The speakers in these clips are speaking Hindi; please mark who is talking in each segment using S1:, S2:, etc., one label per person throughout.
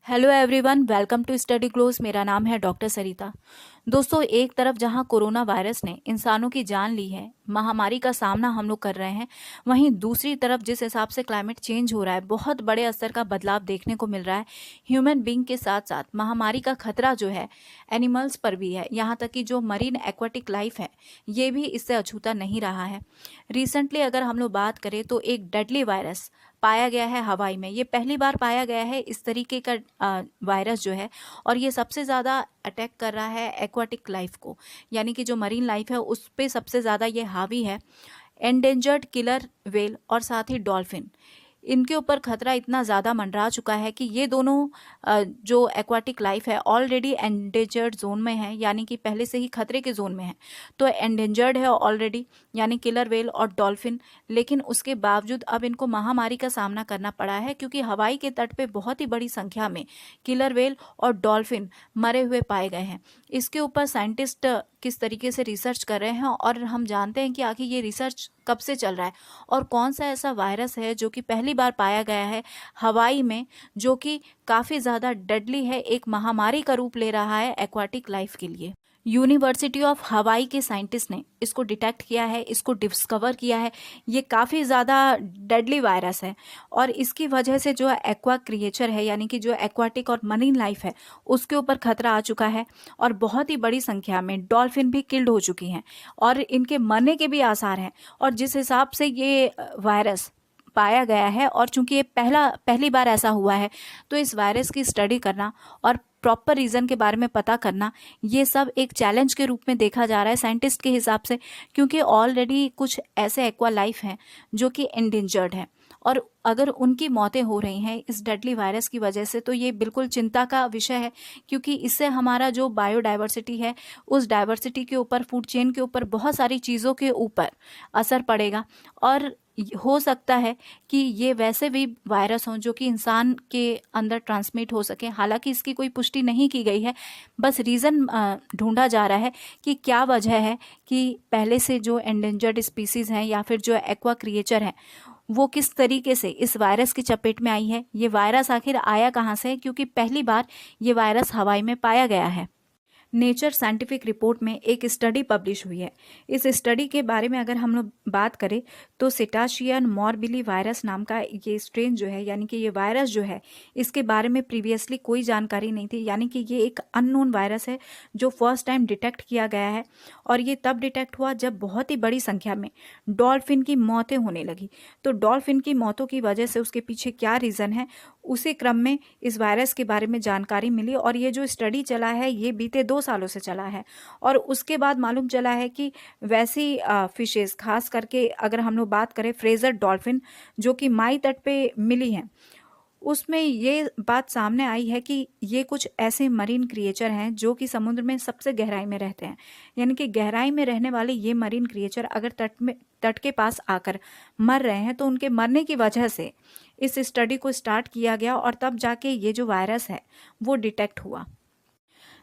S1: Hello everyone, welcome to study close. मेरा नाम है डॉक्टर सरिता। दोस्तों, एक तरफ जहां कोरोना वायरस ने इंसानों की जान ली है, महामारी का सामना हम लोग कर रहे हैं, वहीं दूसरी तरफ जिस हिसाब से क्लाइमेट चेंज हो रहा है, बहुत बड़े स्तर का बदलाव देखने को मिल रहा है। ह्यूमन बींग के साथ साथ महामारी का खतरा जो है एनिमल्स पर भी है, यहाँ तक कि जो मरीन एक्वाटिक लाइफ है ये भी इससे अछूता नहीं रहा है। रिसेंटली अगर हम लोग बात करें तो एक डेडली वायरस पाया गया है हवाई में। ये पहली बार पाया गया है इस तरीके का वायरस जो है, और ये सबसे ज़्यादा अटैक कर रहा है एक्वाटिक लाइफ को, यानी कि जो मरीन लाइफ है उस पे सबसे ज़्यादा ये हावी है। एंडेंजर्ड किलर व्हेल और साथ ही डॉल्फिन, इनके ऊपर खतरा इतना ज़्यादा मंडरा चुका है कि ये दोनों जो एक्वाटिक लाइफ है ऑलरेडी एंडेंजर्ड जोन में है, यानी कि पहले से ही खतरे के जोन में है। तो एंडेंजर्ड है ऑलरेडी, यानी किलर व्हेल और डॉल्फिन। लेकिन उसके बावजूद अब इनको महामारी का सामना करना पड़ा है, क्योंकि हवाई के तट पे बहुत ही बड़ी संख्या में किलर व्हेल और डॉल्फिन मरे हुए पाए गए हैं। इसके ऊपर साइंटिस्ट किस तरीके से रिसर्च कर रहे हैं, और हम जानते हैं कि आखिर ये रिसर्च कब से चल रहा है और कौन सा ऐसा वायरस है जो कि पहली बार पाया गया है हवाई में, जो कि काफ़ी ज़्यादा डेडली है, एक महामारी का रूप ले रहा है एक्वाटिक लाइफ के लिए। यूनिवर्सिटी ऑफ हवाई के साइंटिस्ट ने इसको डिटेक्ट किया है, इसको डिस्कवर किया है। ये काफ़ी ज़्यादा डेडली वायरस है, और इसकी वजह से जो एक्वा क्रिएचर है, यानी कि जो एक्वाटिक और मरीन लाइफ है, उसके ऊपर खतरा आ चुका है। और बहुत ही बड़ी संख्या में डॉल्फिन भी किल्ड हो चुकी हैं, और इनके मरने के भी आसार हैं। और जिस हिसाब से ये वायरस पाया गया है, और चूंकि ये पहली बार ऐसा हुआ है, तो इस वायरस की स्टडी करना और प्रॉपर रीज़न के बारे में पता करना, ये सब एक चैलेंज के रूप में देखा जा रहा है साइंटिस्ट के हिसाब से, क्योंकि ऑलरेडी कुछ ऐसे एक्वा लाइफ हैं जो कि एंडेंजर्ड हैं, और अगर उनकी मौतें हो रही हैं इस डेडली वायरस की वजह से, तो ये बिल्कुल चिंता का विषय है, क्योंकि इससे हमारा जो बायोडाइवर्सिटी है, उस डाइवर्सिटी के ऊपर, फूड चेन के ऊपर, बहुत सारी चीज़ों के ऊपर असर पड़ेगा। और हो सकता है कि ये वैसे भी वायरस हों जो कि इंसान के अंदर ट्रांसमिट हो सके। हालांकि इसकी कोई पुष्टि नहीं की गई है, बस रीज़न ढूंढा जा रहा है कि क्या वजह है कि पहले से जो एंडेंजर्ड स्पीसीज़ हैं या फिर जो एक्वा क्रिएचर हैं, वो किस तरीके से इस वायरस की चपेट में आई है। ये वायरस आखिर आया कहाँ से, क्योंकि पहली बार ये वायरस हवाई में पाया गया है। नेचर साइंटिफिक रिपोर्ट में एक स्टडी पब्लिश हुई है। इस स्टडी के बारे में अगर हम लोग बात करें तो सेटाशियन मॉर्बिली वायरस नाम का ये स्ट्रेन जो है, यानी कि ये वायरस जो है, इसके बारे में प्रीवियसली कोई जानकारी नहीं थी। यानी कि ये एक अननोन वायरस है जो फर्स्ट टाइम डिटेक्ट किया गया है, और ये तब डिटेक्ट हुआ जब बहुत ही बड़ी संख्या में डॉल्फिन की मौतें होने लगी। तो डॉल्फिन की मौतों की वजह से उसके पीछे क्या रीज़न है, उसी क्रम में इस वायरस के बारे में जानकारी मिली। और ये जो स्टडी चला है ये बीते 2 सालों से चला है, और उसके बाद मालूम चला है कि वैसी फिशेस, खास करके अगर हम लोग बात करें फ्रेजर डॉल्फिन जो कि माई तट पे मिली हैं, उसमें ये बात सामने आई है कि ये कुछ ऐसे मरीन क्रिएचर हैं जो कि समुद्र में सबसे गहराई में रहते हैं। यानी कि गहराई में रहने वाले ये मरीन क्रिएचर अगर तट के पास आकर मर रहे हैं, तो उनके मरने की वजह से इस स्टडी को स्टार्ट किया गया, और तब जाके ये जो वायरस है वो डिटेक्ट हुआ।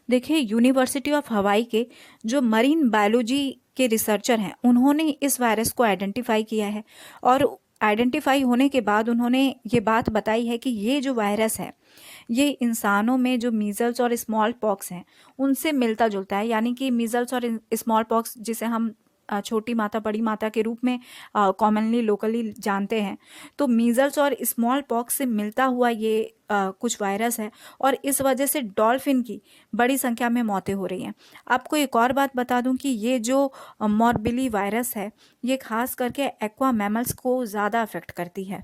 S1: देखिए, यूनिवर्सिटी ऑफ हवाई के जो मरीन बायोलॉजी के रिसर्चर हैं, उन्होंने इस वायरस को आइडेंटिफाई किया है, और आइडेंटिफाई होने के बाद उन्होंने ये बात बताई है कि ये जो वायरस है ये इंसानों में जो मीजल्स और स्मॉल पॉक्स हैं उनसे मिलता जुलता है। यानी कि मीजल्स और स्मॉल पॉक्स, जिसे हम छोटी माता बड़ी माता के रूप में कॉमनली लोकली जानते हैं, तो मीजल्स और स्मॉल पॉक्स से मिलता हुआ ये कुछ वायरस है, और इस वजह से डॉल्फिन की बड़ी संख्या में मौतें हो रही हैं। आपको एक और बात बता दूं कि ये जो मॉर्बिली वायरस है, ये खास करके एक्वा मैमल्स को ज़्यादा अफेक्ट करती है।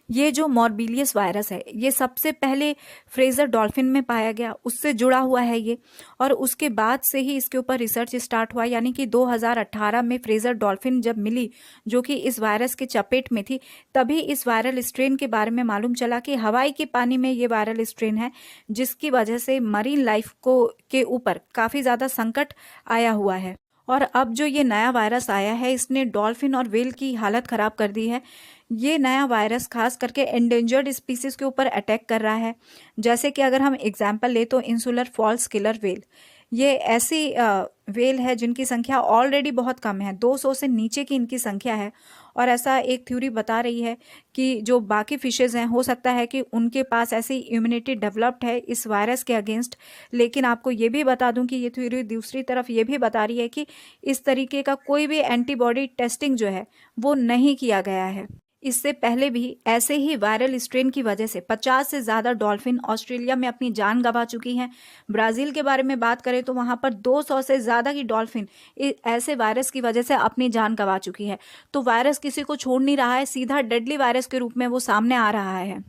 S1: ये जो मॉर्बिलियस वायरस है ये सबसे पहले फ्रेजर डॉल्फिन में पाया गया, उससे जुड़ा हुआ है ये, और उसके बाद से ही इसके ऊपर रिसर्च स्टार्ट हुआ। यानी कि 2018 में फ्रेजर डॉल्फिन जब मिली जो कि इस वायरस के चपेट में थी, तभी इस वायरल स्ट्रेन के बारे में मालूम चला कि हवाई के पानी में ये वायरल स्ट्रेन है, जिसकी वजह से मरीन लाइफ को के ऊपर काफ़ी ज़्यादा संकट आया हुआ है। और अब जो ये नया वायरस आया है, इसने डॉल्फिन और व्हेल की हालत ख़राब कर दी है। ये नया वायरस खास करके एंडेंजर्ड स्पीसीज के ऊपर अटैक कर रहा है। जैसे कि अगर हम एग्जांपल ले तो इंसुलर फॉल्स किलर व्हेल, ये ऐसी व्हेल है जिनकी संख्या ऑलरेडी बहुत कम है, 200 से नीचे की इनकी संख्या है। और ऐसा एक थ्योरी बता रही है कि जो बाकी फिशेज़ हैं, हो सकता है कि उनके पास ऐसी इम्यूनिटी डेवलप्ड है इस वायरस के अगेंस्ट। लेकिन आपको ये भी बता दूं कि ये थ्योरी दूसरी तरफ ये भी बता रही है कि इस तरीके का कोई भी एंटीबॉडी टेस्टिंग जो है वो नहीं किया गया है। इससे पहले भी ऐसे ही वायरल स्ट्रेन की वजह से 50 से ज़्यादा डॉल्फिन ऑस्ट्रेलिया में अपनी जान गंवा चुकी हैं। ब्राज़ील के बारे में बात करें तो वहाँ पर 200 से ज़्यादा की डॉल्फिन ऐसे वायरस की वजह से अपनी जान गंवा चुकी है। तो वायरस किसी को छोड़ नहीं रहा है, सीधा डेडली वायरस के रूप में वो सामने आ रहा है।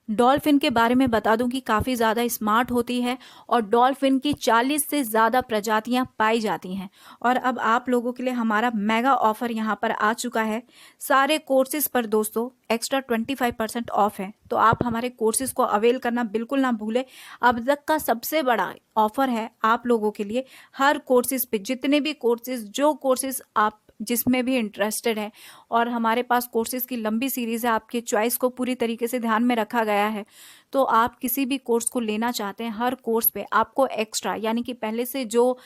S1: डॉल्फिन के बारे में बता दूं कि काफ़ी ज़्यादा स्मार्ट होती है और डॉल्फिन की 40 से ज़्यादा प्रजातियां पाई जाती हैं। और अब आप लोगों के लिए हमारा मेगा ऑफर यहां पर आ चुका है। सारे कोर्सेज पर दोस्तों एक्स्ट्रा 25% ऑफ है, तो आप हमारे कोर्सेज को अवेल करना बिल्कुल ना भूलें। अब तक का सबसे बड़ा ऑफर है आप लोगों के लिए। हर कोर्सेज पे जितने भी कोर्सेज, जो कोर्सेज आप जिसमें भी इंटरेस्टेड है, और हमारे पास कोर्सेज की लंबी सीरीज़ है, आपके चॉइस को पूरी तरीके से ध्यान में रखा गया है। तो आप किसी भी कोर्स को लेना चाहते हैं, हर कोर्स पे आपको एक्स्ट्रा यानी कि पहले से जो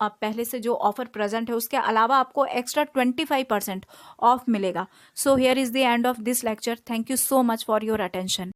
S1: ऑफर प्रेजेंट है उसके अलावा आपको एक्स्ट्रा 25% ऑफ मिलेगा। So here is the end of this lecture. Thank you so much for your attention.